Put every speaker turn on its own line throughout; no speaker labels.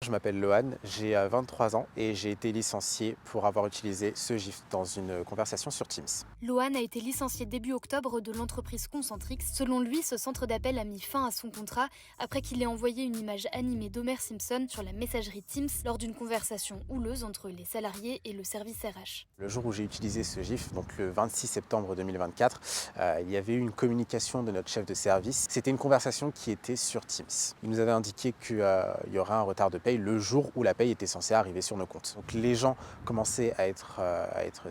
Je m'appelle Lohan, j'ai 23 ans et j'ai été licencié pour avoir utilisé ce GIF dans une conversation sur Teams.
Lohan a été licencié début octobre de l'entreprise Concentrix. Selon lui, ce centre d'appel a mis fin à son contrat après qu'il ait envoyé une image animée d'Homer Simpson sur la messagerie Teams lors d'une conversation houleuse entre les salariés et le service RH.
Le jour où j'ai utilisé ce GIF, donc le 26 septembre 2024, il y avait eu une communication de notre chef de service. C'était une conversation qui était sur Teams. Il nous avait indiqué qu'il y aurait un retard de paye le jour où la paye était censée arriver sur nos comptes. Donc les gens commençaient à être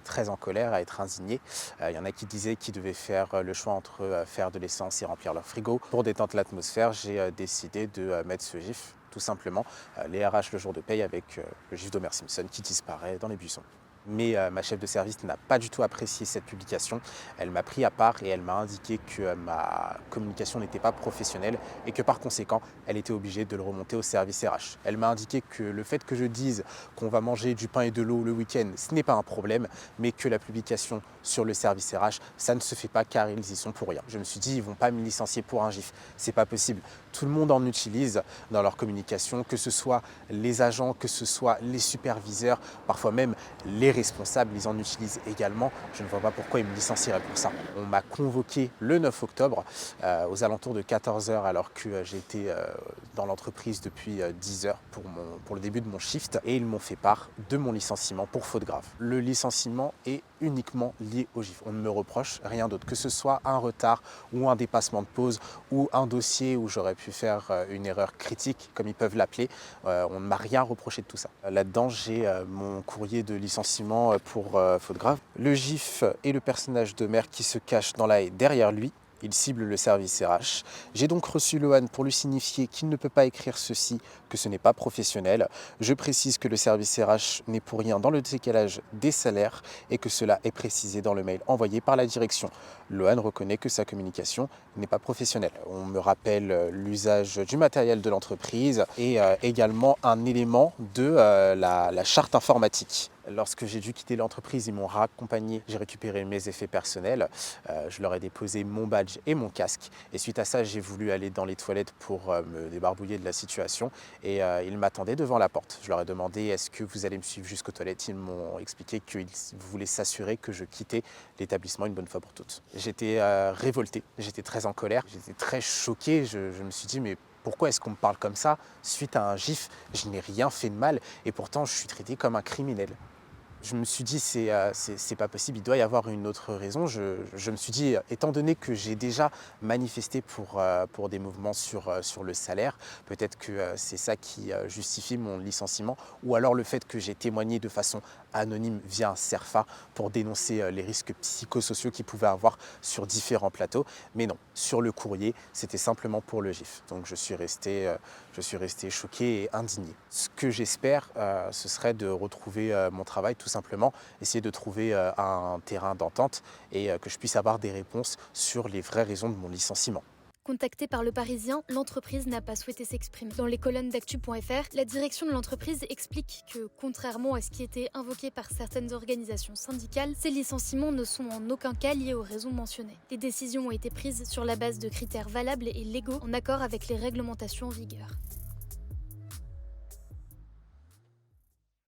très en colère, à être indignés. Il y en a qui disaient qu'ils devaient faire le choix entre faire de l'essence et remplir leur frigo. Pour détendre l'atmosphère, j'ai décidé de mettre ce GIF, tout simplement, les RH le jour de paye avec le GIF d'Homer Simpson qui disparaît dans les buissons. Mais ma chef de service n'a pas du tout apprécié cette publication. Elle m'a pris à part et elle m'a indiqué que ma communication n'était pas professionnelle et que par conséquent, elle était obligée de le remonter au service RH. Elle m'a indiqué que le fait que je dise qu'on va manger du pain et de l'eau le week-end, ce n'est pas un problème, mais que la publication sur le service RH, ça ne se fait pas car ils y sont pour rien. Je me suis dit, ils ne vont pas me licencier pour un GIF. C'est pas possible. Tout le monde en utilise dans leur communication, que ce soit les agents, que ce soit les superviseurs, parfois même les responsables, ils en utilisent également. Je ne vois pas pourquoi ils me licencieraient pour ça. On m'a convoqué le 9 octobre aux alentours de 14 heures alors que j'étais dans l'entreprise depuis 10 heures pour le début de mon shift et ils m'ont fait part de mon licenciement pour faute grave. Le licenciement est uniquement lié au GIF. On ne me reproche rien d'autre, que ce soit un retard ou un dépassement de pause ou un dossier où j'aurais pu faire une erreur critique, comme ils peuvent l'appeler. On ne m'a rien reproché de tout ça. Là-dedans, j'ai mon courrier de licenciement pour faute grave. Le GIF et le personnage de mère qui se cache dans la haie derrière lui. Il cible le service RH. J'ai donc reçu Lohan pour lui signifier qu'il ne peut pas écrire ceci, que ce n'est pas professionnel. Je précise que le service RH n'est pour rien dans le décalage des salaires et que cela est précisé dans le mail envoyé par la direction. Lohan reconnaît que sa communication n'est pas professionnelle. On me rappelle l'usage du matériel de l'entreprise et également un élément de la charte informatique. Lorsque j'ai dû quitter l'entreprise, ils m'ont raccompagné, j'ai récupéré mes effets personnels, je leur ai déposé mon badge et mon casque. Et suite à ça, j'ai voulu aller dans les toilettes pour me débarbouiller de la situation et ils m'attendaient devant la porte. Je leur ai demandé est-ce que vous allez me suivre jusqu'aux toilettes. Ils m'ont expliqué qu'ils voulaient s'assurer que je quittais l'établissement une bonne fois pour toutes. J'étais révolté, j'étais très en colère, j'étais très choqué, je me suis dit mais pourquoi est-ce qu'on me parle comme ça suite à un GIF? Je n'ai rien fait de mal et pourtant je suis traité comme un criminel. Je me suis dit, c'est pas possible, il doit y avoir une autre raison. Je me suis dit, étant donné que j'ai déjà manifesté pour des mouvements sur le salaire, peut-être que c'est ça qui justifie mon licenciement, ou alors le fait que j'ai témoigné de façon anonyme via un CERFA pour dénoncer les risques psychosociaux qu'il pouvait avoir sur différents plateaux. Mais non, sur le courrier, c'était simplement pour le GIF. Donc je suis resté choqué et indigné. Ce que j'espère, ce serait de retrouver mon travail tout simplement, essayer de trouver un terrain d'entente et que je puisse avoir des réponses sur les vraies raisons de mon licenciement.
Contactée par Le Parisien, l'entreprise n'a pas souhaité s'exprimer. Dans les colonnes d'actu.fr, la direction de l'entreprise explique que, contrairement à ce qui était invoqué par certaines organisations syndicales, ces licenciements ne sont en aucun cas liés aux raisons mentionnées. Les décisions ont été prises sur la base de critères valables et légaux en accord avec les réglementations en vigueur.